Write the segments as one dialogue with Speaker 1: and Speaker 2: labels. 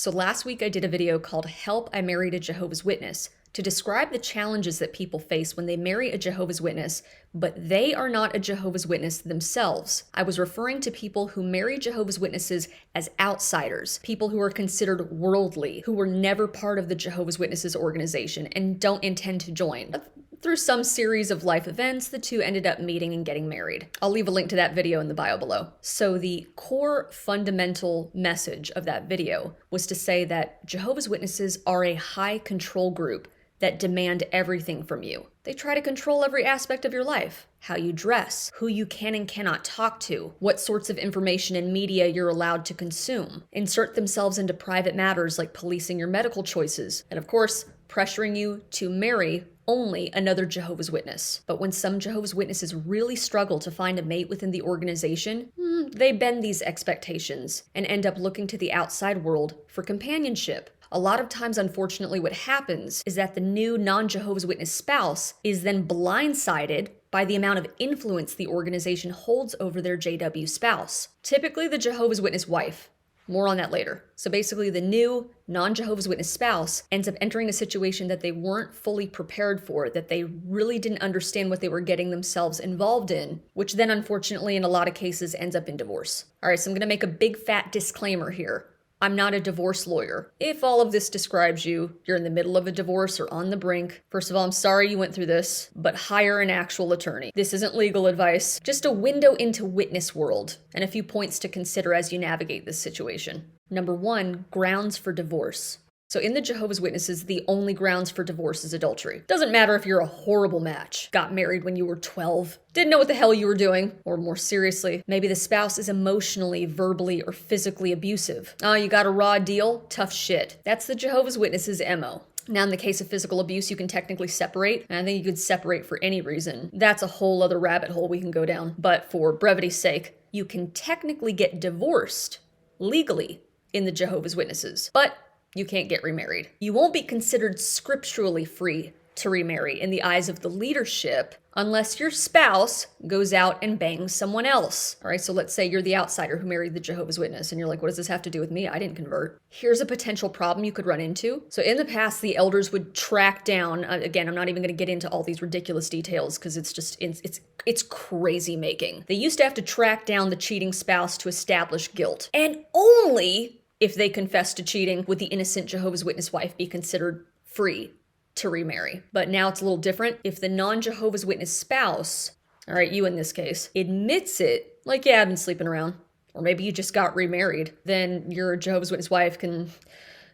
Speaker 1: So last week I did a video called Help, I Married a Jehovah's Witness to describe the challenges that people face when they marry a Jehovah's Witness, but they are not a Jehovah's Witness themselves. I was referring to people who marry Jehovah's Witnesses as outsiders, people who are considered worldly, who were never part of the Jehovah's Witnesses organization and don't intend to join. But through some series of life events, the two ended up meeting and getting married. I'll leave a link to that video in the bio below. So the core fundamental message of that video was to say that Jehovah's Witnesses are a high control group that demand everything from you. They try to control every aspect of your life. How you dress, who you can and cannot talk to, what sorts of information and media you're allowed to consume. Insert themselves into private matters like policing your medical choices. And of course, pressuring you to marry only another Jehovah's Witness. But when some Jehovah's Witnesses really struggle to find a mate within the organization, they bend these expectations and end up looking to the outside world for companionship. A lot of times, unfortunately, what happens is that the new non-Jehovah's Witness spouse is then blindsided by the amount of influence the organization holds over their JW spouse. Typically the Jehovah's Witness wife. More on that later. So basically the new non-Jehovah's Witness spouse ends up entering a situation that they weren't fully prepared for, that they really didn't understand what they were getting themselves involved in, which then unfortunately in a lot of cases ends up in divorce. All right, so I'm gonna make a big fat disclaimer here. I'm not a divorce lawyer. If all of this describes you, you're in the middle of a divorce or on the brink. First of all, I'm sorry you went through this, but hire an actual attorney. This isn't legal advice, just a window into witness world and a few points to consider as you navigate this situation. Number one, grounds for divorce. So in the Jehovah's Witnesses, the only grounds for divorce is adultery. Doesn't matter if you're a horrible match, got married when you were 12, didn't know what the hell you were doing, or more seriously, maybe the spouse is emotionally, verbally, or physically abusive. Oh, you got a raw deal? Tough shit. That's the Jehovah's Witnesses' MO. Now, in the case of physical abuse, you can technically separate, and I think you could separate for any reason. That's a whole other rabbit hole we can go down. But for brevity's sake, you can technically get divorced legally in the Jehovah's Witnesses, but you can't get remarried. You won't be considered scripturally free to remarry in the eyes of the leadership unless your spouse goes out and bangs someone else. All right, so let's say you're the outsider who married the Jehovah's Witness and you're like, what does this have to do with me? I didn't convert. Here's a potential problem you could run into. So in the past, the elders would track down, again, I'm not even gonna get into all these ridiculous details because it's just, it's crazy making. They used to have to track down the cheating spouse to establish guilt. And only if they confess to cheating would the innocent Jehovah's Witness wife be considered free to remarry. But now it's a little different. If the non-Jehovah's Witness spouse, all right, you in this case, admits it, like, yeah, I've been sleeping around, or maybe you just got remarried, then your Jehovah's Witness wife can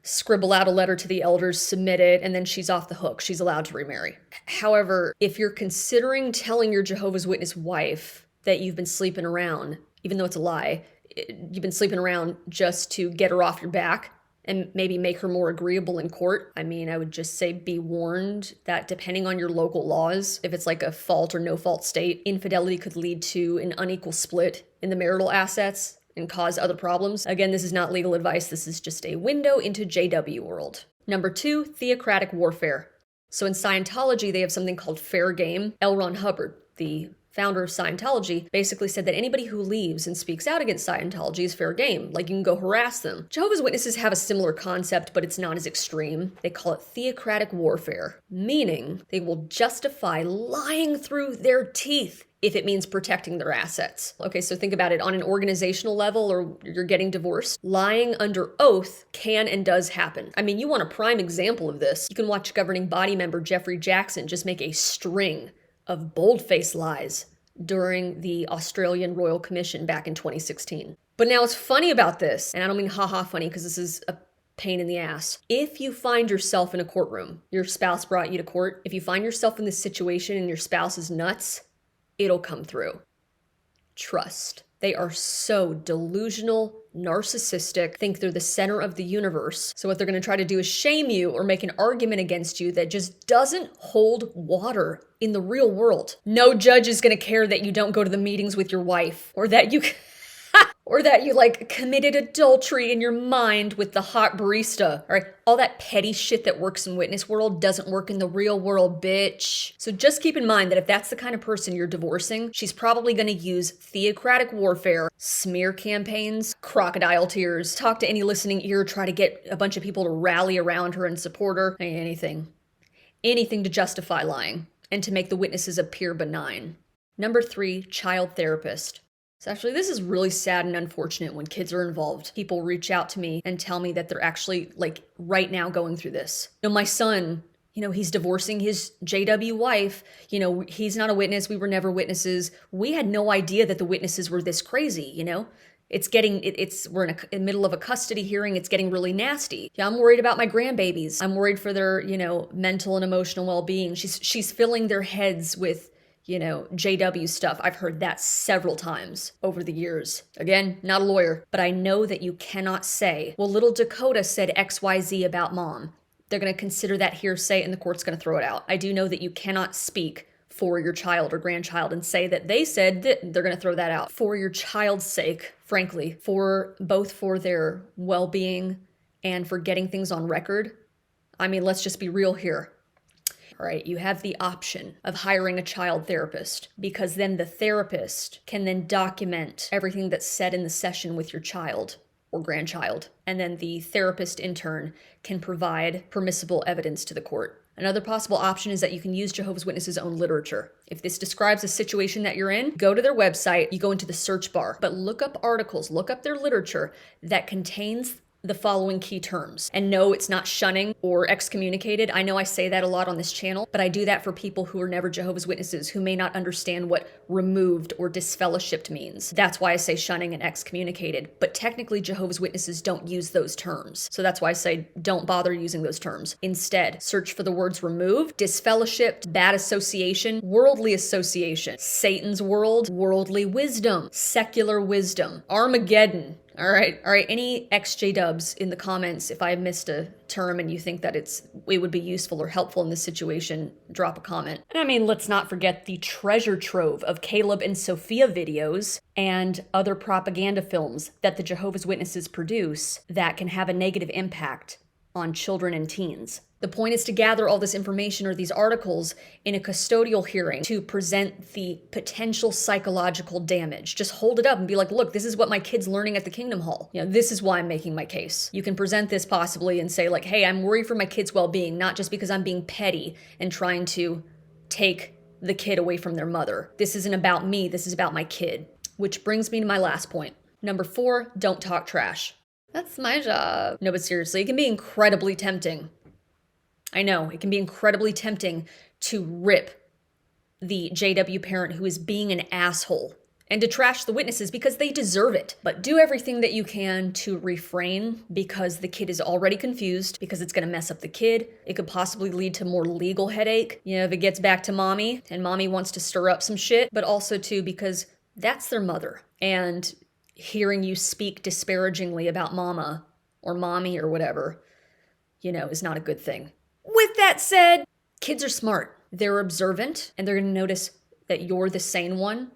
Speaker 1: scribble out a letter to the elders, submit it, and then she's off the hook. She's allowed to remarry. However, if you're considering telling your Jehovah's Witness wife that you've been sleeping around, even though it's a lie, you've been sleeping around just to get her off your back and maybe make her more agreeable in court. I mean, I would just say be warned that depending on your local laws, if it's like a fault or no fault state, infidelity could lead to an unequal split in the marital assets and cause other problems. Again, this is not legal advice. This is just a window into JW world. Number two, theocratic warfare. So in Scientology, they have something called fair game. L. Ron Hubbard, the founder of Scientology, basically said that anybody who leaves and speaks out against Scientology is fair game. Like, you can go harass them. Jehovah's Witnesses have a similar concept, but it's not as extreme. They call it theocratic warfare, meaning they will justify lying through their teeth if it means protecting their assets. Okay, so think about it on an organizational level, or you're getting divorced. Lying under oath can and does happen. I mean, you want a prime example of this. You can watch governing body member Jeffrey Jackson just make a string of bold-faced lies during the Australian Royal Commission back in 2016. But now what's funny about this, and I don't mean haha funny because this is a pain in the ass. If you find yourself in a courtroom, your spouse brought you to court, if you find yourself in this situation and your spouse is nuts, it'll come through. Trust. They are so delusional, narcissistic, think they're the center of the universe. So what they're gonna try to do is shame you or make an argument against you that just doesn't hold water in the real world. No judge is gonna care that you don't go to the meetings with your wife, or that you or that you like committed adultery in your mind with the hot barista. All right, all that petty shit that works in witness world doesn't work in the real world, bitch. So just keep in mind that if that's the kind of person you're divorcing, she's probably going to use theocratic warfare, smear campaigns, crocodile tears, talk to any listening ear, try to get a bunch of people to rally around her and support her. Anything to justify lying and to make the witnesses appear benign. Number 3, child therapist. So actually, this is really sad and unfortunate when kids are involved. People reach out to me and tell me that they're actually like right now going through this. My son, he's divorcing his JW wife. He's not a witness. We were never witnesses. We had no idea that the witnesses were this crazy, we're in the middle of a custody hearing. It's getting really nasty. Yeah, I'm worried about my grandbabies. I'm worried for their, mental and emotional well-being. She's filling their heads with JW stuff. I've heard that several times over the years. Again, not a lawyer, but I know that you cannot say, well, little Dakota said XYZ about mom. They're going to consider that hearsay and the court's going to throw it out. I do know that you cannot speak for your child or grandchild and say that they said that. They're going to throw that out. For your child's sake, frankly, for their well-being and for getting things on record. Let's just be real here. All right, you have the option of hiring a child therapist because then the therapist can then document everything that's said in the session with your child or grandchild. And then the therapist in turn can provide permissible evidence to the court. Another possible option is that you can use Jehovah's Witnesses' own literature. If this describes a situation that you're in, go to their website, you go into the search bar, but look up articles, look up their literature that contains the following key terms. And no, it's not shunning or excommunicated. I know I say that a lot on this channel, but I do that for people who are never Jehovah's Witnesses, who may not understand what removed or disfellowshipped means. That's why I say shunning and excommunicated. But technically, Jehovah's Witnesses don't use those terms. So that's why I say don't bother using those terms. Instead, search for the words removed, disfellowshipped, bad association, worldly association, Satan's world, worldly wisdom, secular wisdom, Armageddon. All right. Any XJ dubs in the comments, if I missed a term and you think that it would be useful or helpful in this situation, drop a comment. And let's not forget the treasure trove of Caleb and Sophia videos and other propaganda films that the Jehovah's Witnesses produce that can have a negative impact on children and teens. The point is to gather all this information or these articles in a custodial hearing to present the potential psychological damage. Just hold it up and be like, look, this is what my kid's learning at the Kingdom Hall. This is why I'm making my case. You can present this possibly and say like, hey, I'm worried for my kid's well-being, not just because I'm being petty and trying to take the kid away from their mother. This isn't about me, this is about my kid. Which brings me to my last point. Number 4, don't talk trash. That's my job. No, but seriously, it can be incredibly tempting. I know, it can be incredibly tempting to rip the JW parent who is being an asshole and to trash the witnesses because they deserve it. But do everything that you can to refrain because the kid is already confused, because it's going to mess up the kid. It could possibly lead to more legal headache, if it gets back to mommy and mommy wants to stir up some shit, but also too because that's their mother. And hearing you speak disparagingly about mama or mommy or whatever, is not a good thing. With that said, kids are smart. They're observant, and they're going to notice that you're the sane one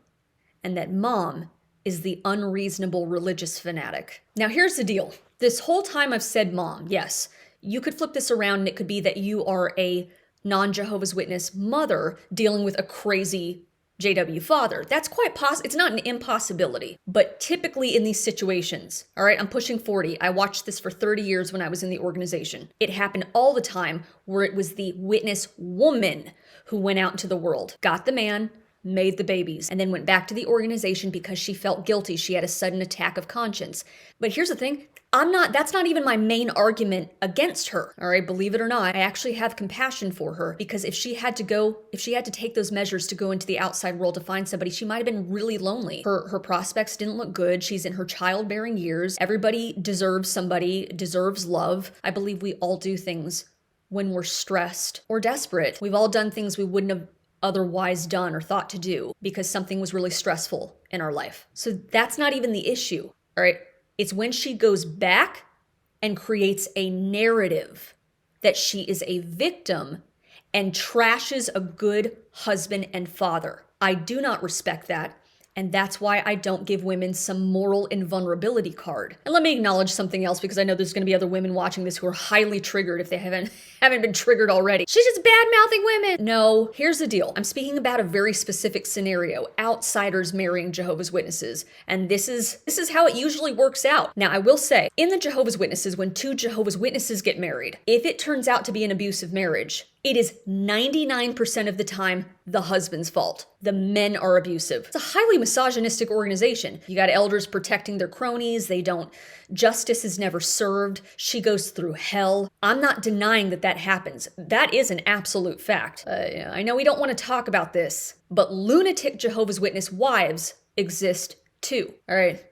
Speaker 1: and that mom is the unreasonable religious fanatic. Now, here's the deal. This whole time I've said mom, yes, you could flip this around and it could be that you are a non-Jehovah's Witness mother dealing with a crazy JW father. That's quite possible. It's not an impossibility, but typically in these situations, all right, I'm pushing 40. I watched this for 30 years when I was in the organization. It happened all the time where it was the witness woman who went out into the world, got the man, made the babies, and then went back to the organization because she felt guilty. She had a sudden attack of conscience. But here's the thing. That's not even my main argument against her. All right, believe it or not, I actually have compassion for her because if she had to take those measures to go into the outside world to find somebody, she might have been really lonely. Her prospects didn't look good. She's in her childbearing years. Everybody deserves somebody, deserves love. I believe we all do things when we're stressed or desperate. We've all done things we wouldn't have otherwise done or thought to do because something was really stressful in our life. So that's not even the issue, all right? It's when she goes back and creates a narrative that she is a victim and trashes a good husband and father. I do not respect that. And that's why I don't give women some moral invulnerability card. And let me acknowledge something else, because I know there's going to be other women watching this who are highly triggered if they haven't been triggered already. She's just bad-mouthing women. No, here's the deal. I'm speaking about a very specific scenario, outsiders marrying Jehovah's Witnesses. And this is how it usually works out. Now, I will say, in the Jehovah's Witnesses, when two Jehovah's Witnesses get married, if it turns out to be an abusive marriage, it is 99% of the time the husband's fault. The men are abusive. It's a highly misogynistic organization. You got elders protecting their cronies. Justice is never served. She goes through hell. I'm not denying that happens. That is an absolute fact. I know we don't want to talk about this, but lunatic Jehovah's Witness wives exist too. All right.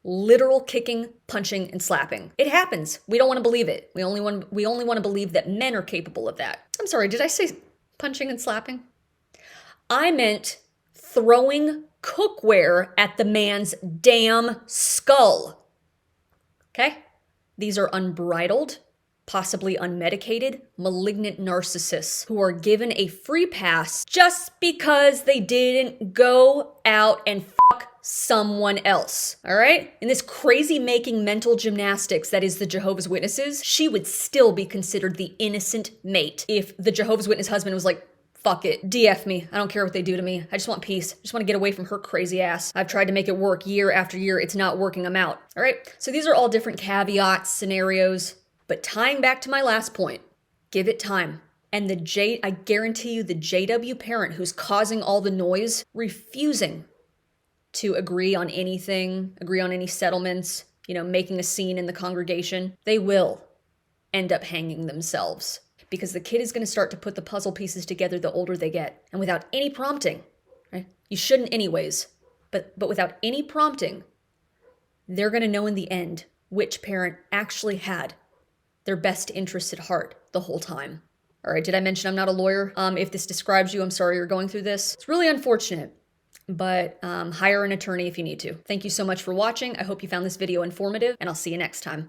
Speaker 1: Literal kicking, punching, and slapping. It happens. We don't want to believe it. We only want to believe that men are capable of that. I'm sorry, did I say punching and slapping? I meant throwing cookware at the man's damn skull. Okay? These are unbridled, possibly unmedicated, malignant narcissists who are given a free pass just because they didn't go out and fuck someone else, all right? In this crazy making mental gymnastics that is the Jehovah's Witnesses, she would still be considered the innocent mate if the Jehovah's Witness husband was like, fuck it, DF me. I don't care what they do to me. I just want peace. I just want to get away from her crazy ass. I've tried to make it work year after year. It's not working. I'm out, all right? So these are all different caveats, scenarios, but tying back to my last point, give it time. And I guarantee you the JW parent who's causing all the noise, refusing to agree on anything, agree on any settlements, making a scene in the congregation, they will end up hanging themselves, because the kid is going to start to put the puzzle pieces together the older they get, and without any prompting, right? You shouldn't anyways, but without any prompting, they're going to know in the end which parent actually had their best interests at heart the whole time. All right, did I mention I'm not a lawyer? If this describes you, I'm sorry you're going through this. It's really unfortunate. But hire an attorney if you need to. Thank you so much for watching. I hope you found this video informative, and I'll see you next time.